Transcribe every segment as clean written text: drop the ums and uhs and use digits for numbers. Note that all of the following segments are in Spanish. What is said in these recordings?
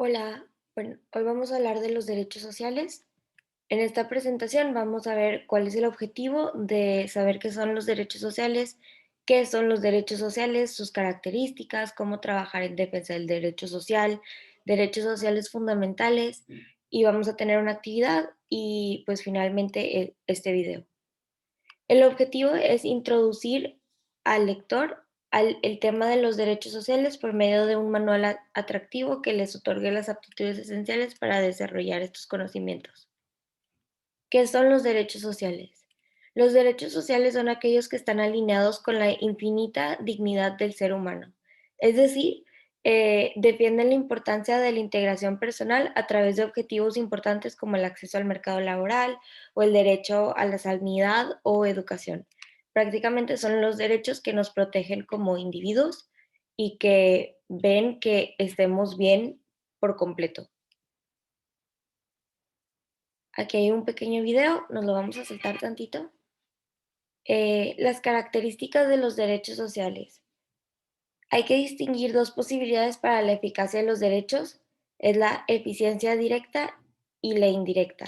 Hola, bueno, hoy vamos a hablar de los derechos sociales. En esta presentación vamos a ver cuál es el objetivo de saber qué son los derechos sociales, qué son los derechos sociales, sus características, cómo trabajar en defensa del derecho social, derechos sociales fundamentales, y vamos a tener una actividad y pues finalmente este video. El objetivo es introducir al lector al el tema de los derechos sociales por medio de un manual atractivo que les otorgue las aptitudes esenciales para desarrollar estos conocimientos. ¿Qué son los derechos sociales? Los derechos sociales son aquellos que están alineados con la infinita dignidad del ser humano. Es decir, defienden la importancia de la integración personal a través de objetivos importantes como el acceso al mercado laboral o el derecho a la sanidad o educación. Prácticamente son los derechos que nos protegen como individuos y que ven que estemos bien por completo. Aquí hay un pequeño video, nos lo vamos a saltar tantito. Las características de los derechos sociales. Hay que distinguir dos posibilidades para la eficacia de los derechos, es la eficiencia directa y la indirecta.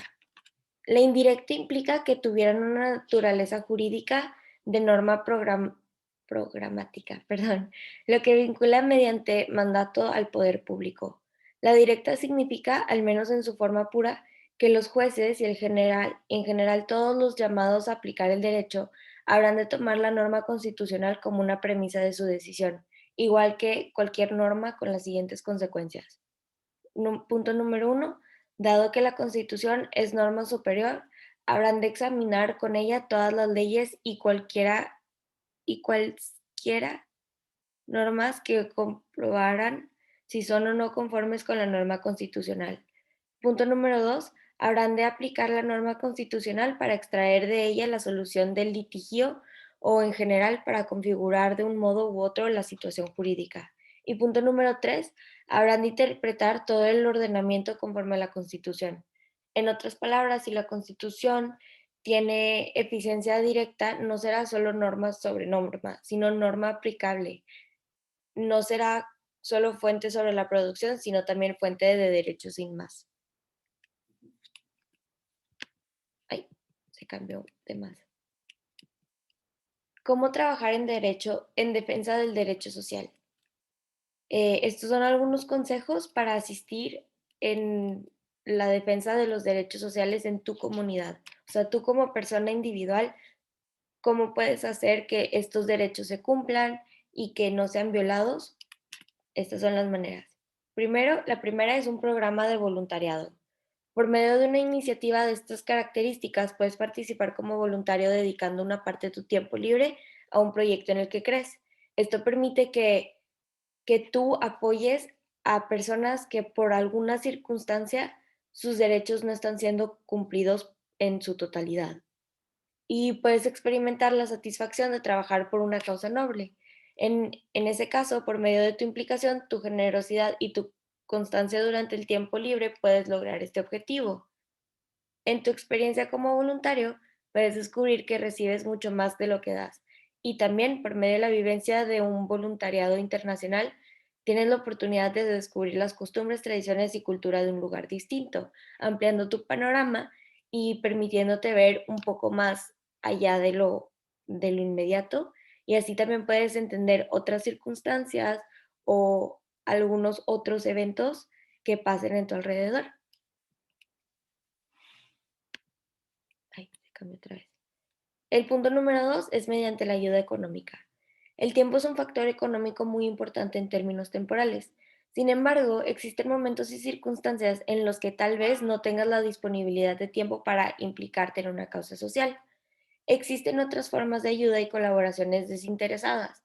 La indirecta implica que tuvieran una naturaleza jurídica de norma programática, perdón, lo que vincula mediante mandato al poder público. La directa significa, al menos en su forma pura, que los jueces y en general todos los llamados a aplicar el derecho habrán de tomar la norma constitucional como una premisa de su decisión, igual que cualquier norma con las siguientes consecuencias. Punto número uno, dado que la Constitución es norma superior, habrán de examinar con ella todas las leyes y cualquiera normas que comprobarán si son o no conformes con la norma constitucional. Punto número dos, habrán de aplicar la norma constitucional para extraer de ella la solución del litigio o en general para configurar de un modo u otro la situación jurídica. Y punto número tres, habrán de interpretar todo el ordenamiento conforme a la Constitución. En otras palabras, si la Constitución tiene eficiencia directa, no será solo norma sobre norma, sino norma aplicable. No será solo fuente sobre la producción, sino también fuente de derechos sin más. Ay, se cambió de más. ¿Cómo trabajar en derecho, en defensa del derecho social? Estos son algunos consejos para asistir en la defensa de los derechos sociales en tu comunidad. O sea, tú como persona individual, ¿cómo puedes hacer que estos derechos se cumplan y que no sean violados? Estas son las maneras. Primero, la primera es un programa de voluntariado. Por medio de una iniciativa de estas características, puedes participar como voluntario dedicando una parte de tu tiempo libre a un proyecto en el que crees. Esto permite que tú apoyes a personas que por alguna circunstancia sus derechos no están siendo cumplidos en su totalidad. Y puedes experimentar la satisfacción de trabajar por una causa noble. En ese caso, por medio de tu implicación, tu generosidad y tu constancia durante el tiempo libre, puedes lograr este objetivo. En tu experiencia como voluntario, puedes descubrir que recibes mucho más de lo que das. Y también, por medio de la vivencia de un voluntariado internacional, tienes la oportunidad de descubrir las costumbres, tradiciones y cultura de un lugar distinto, ampliando tu panorama y permitiéndote ver un poco más allá de lo inmediato. Y así también puedes entender otras circunstancias o algunos otros eventos que pasen en tu alrededor. Ay, se cambió otra vez. El punto número 2 es mediante la ayuda económica. El tiempo es un factor económico muy importante en términos temporales. Sin embargo, existen momentos y circunstancias en los que tal vez no tengas la disponibilidad de tiempo para implicarte en una causa social. Existen otras formas de ayuda y colaboraciones desinteresadas.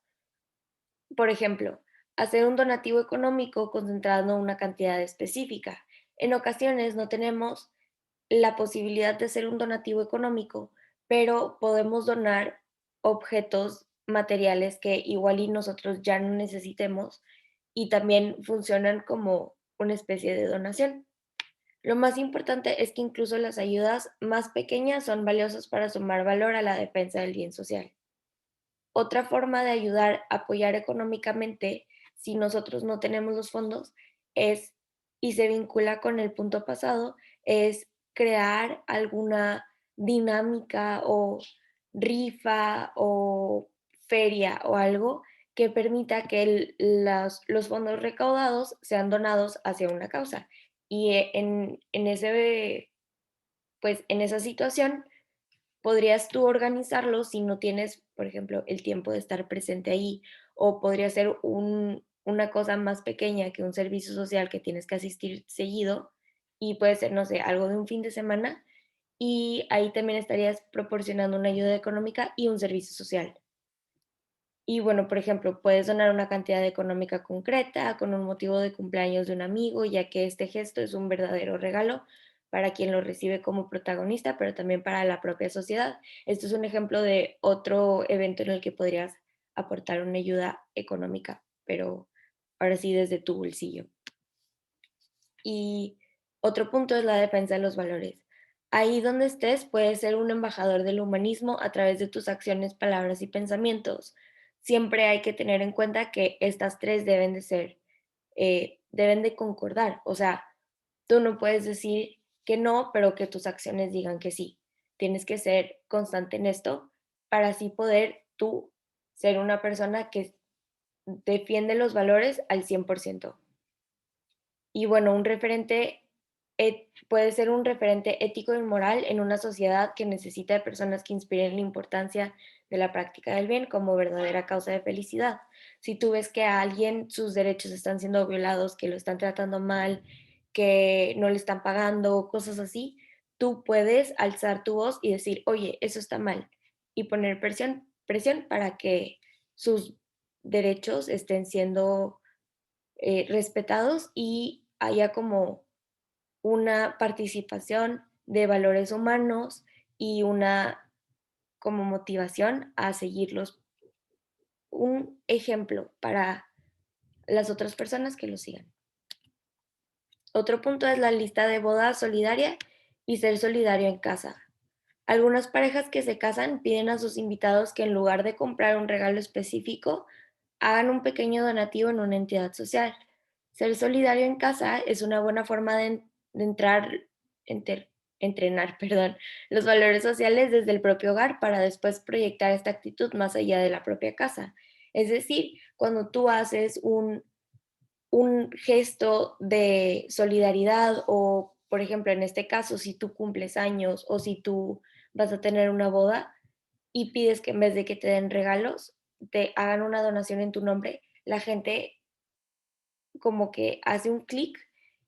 Por ejemplo, hacer un donativo económico concentrando una cantidad específica. En ocasiones no tenemos la posibilidad de hacer un donativo económico, pero podemos donar objetos materiales que igual y nosotros ya no necesitemos y también funcionan como una especie de donación. Lo más importante es que incluso las ayudas más pequeñas son valiosas para sumar valor a la defensa del bien social. Otra forma de ayudar a apoyar económicamente, si nosotros no tenemos los fondos, es y se vincula con el punto pasado, es crear alguna dinámica o rifa o feria o algo que permita que los fondos recaudados sean donados hacia una causa. Y pues, en esa situación podrías tú organizarlo si no tienes, por ejemplo, el tiempo de estar presente ahí, o podría ser una cosa más pequeña que un servicio social que tienes que asistir seguido, y puede ser, no sé, algo de un fin de semana, y ahí también estarías proporcionando una ayuda económica y un servicio social. Y bueno, por ejemplo, puedes donar una cantidad económica concreta con un motivo de cumpleaños de un amigo, ya que este gesto es un verdadero regalo para quien lo recibe como protagonista, pero también para la propia sociedad. Esto es un ejemplo de otro evento en el que podrías aportar una ayuda económica, pero ahora sí desde tu bolsillo. Y otro punto es la defensa de los valores. Ahí donde estés, puedes ser un embajador del humanismo a través de tus acciones, palabras y pensamientos. Siempre hay que tener en cuenta que estas tres deben de concordar. O sea, tú no puedes decir que no, pero que tus acciones digan que sí. Tienes que ser constante en esto para así poder tú ser una persona que defiende los valores al 100%. Y bueno, puede ser un referente ético y moral en una sociedad que necesita de personas que inspiren la importancia de la práctica del bien como verdadera causa de felicidad. Si tú ves que a alguien sus derechos están siendo violados, que lo están tratando mal, que no le están pagando, cosas así, tú puedes alzar tu voz y decir, oye, eso está mal, y poner presión para que sus derechos estén siendo respetados y haya como una participación de valores humanos y una como motivación a seguirlos, un ejemplo para las otras personas que lo sigan. Otro punto es la lista de boda solidaria y ser solidario en casa. Algunas parejas que se casan piden a sus invitados que en lugar de comprar un regalo específico, hagan un pequeño donativo en una entidad social. Ser solidario en casa es una buena forma de entrenar, perdón, los valores sociales desde el propio hogar para después proyectar esta actitud más allá de la propia casa. Es decir, cuando tú haces un gesto de solidaridad o, por ejemplo, en este caso, si tú cumples años o si tú vas a tener una boda y pides que en vez de que te den regalos, te hagan una donación en tu nombre, la gente como que hace un clic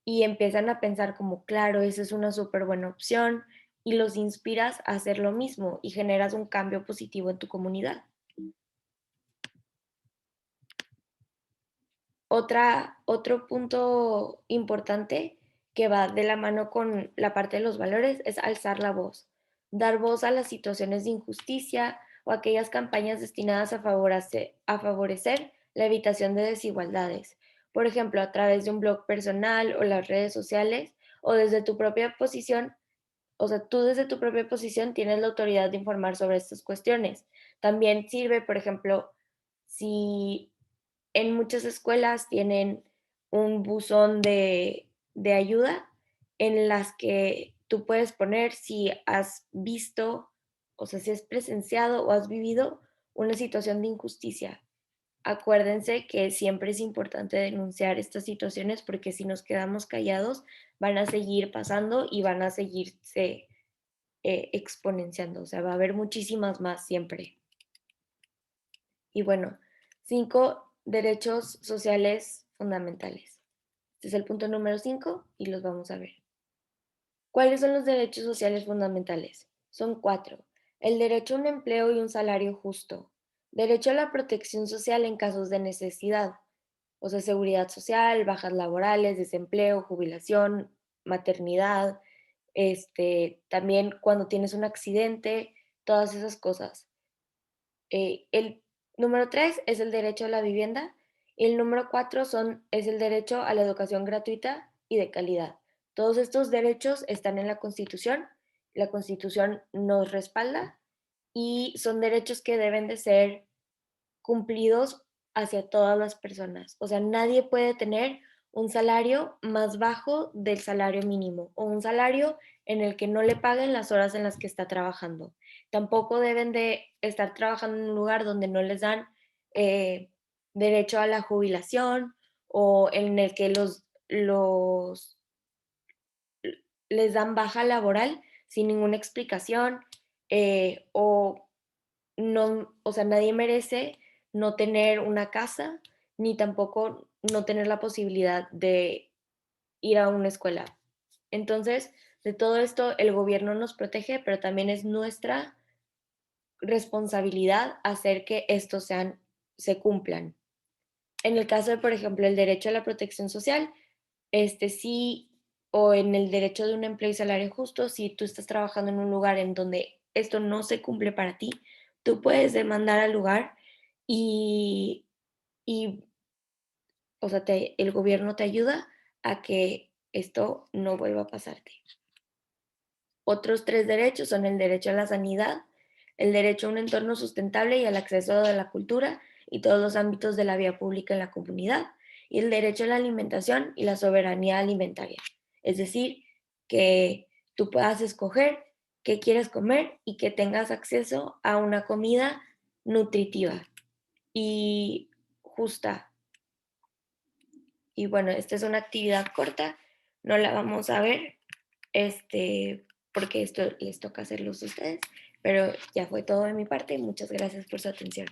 y empiezan a pensar como, claro, esa es una súper buena opción y los inspiras a hacer lo mismo y generas un cambio positivo en tu comunidad. Otro punto importante que va de la mano con la parte de los valores es alzar la voz, dar voz a las situaciones de injusticia o aquellas campañas destinadas a favorecer la evitación de desigualdades. Por ejemplo, a través de un blog personal o las redes sociales o desde tu propia posición, o sea, tú desde tu propia posición tienes la autoridad de informar sobre estas cuestiones. También sirve, por ejemplo, si en muchas escuelas tienen un buzón de ayuda en las que tú puedes poner si has visto, o sea, si has presenciado o has vivido una situación de injusticia. Acuérdense que siempre es importante denunciar estas situaciones porque si nos quedamos callados van a seguir pasando y van a seguirse exponenciando, o sea, va a haber muchísimas más siempre. Y bueno, 5 derechos sociales fundamentales. Este es el punto número 5 y los vamos a ver. ¿Cuáles son los derechos sociales fundamentales? Son 4. El derecho a un empleo y un salario justo. Derecho a la protección social en casos de necesidad, o sea, seguridad social, bajas laborales, desempleo, jubilación, maternidad, también cuando tienes un accidente, todas esas cosas. El número 3 es el derecho a la vivienda y el número 4 es el derecho a la educación gratuita y de calidad. Todos estos derechos están en la Constitución nos respalda y son derechos que deben de ser cumplidos hacia todas las personas. O sea, nadie puede tener un salario más bajo del salario mínimo o un salario en el que no le paguen las horas en las que está trabajando. Tampoco deben de estar trabajando en un lugar donde no les dan eh, derecho a la jubilación o en el que les dan baja laboral sin ninguna explicación o no, o sea, nadie merece no tener una casa ni tampoco no tener la posibilidad de ir a una escuela. Entonces, de todo esto, el gobierno nos protege, pero también es nuestra responsabilidad hacer que estos se cumplan. En el caso de, por ejemplo, el derecho a la protección social, sí, o en el derecho de un empleo y salario justo, si tú estás trabajando en un lugar en donde esto no se cumple para ti, tú puedes demandar al lugar y, y o sea, el gobierno te ayuda a que esto no vuelva a pasarte. Otros 3 derechos son el derecho a la sanidad, el derecho a un entorno sustentable y al acceso a la cultura y todos los ámbitos de la vida pública en la comunidad, y el derecho a la alimentación y la soberanía alimentaria. Es decir, que tú puedas escoger qué quieres comer y que tengas acceso a una comida nutritiva y justa. Y bueno, esta es una actividad corta, no la vamos a ver, porque esto les toca hacerlos a ustedes, pero ya fue todo de mi parte y muchas gracias por su atención.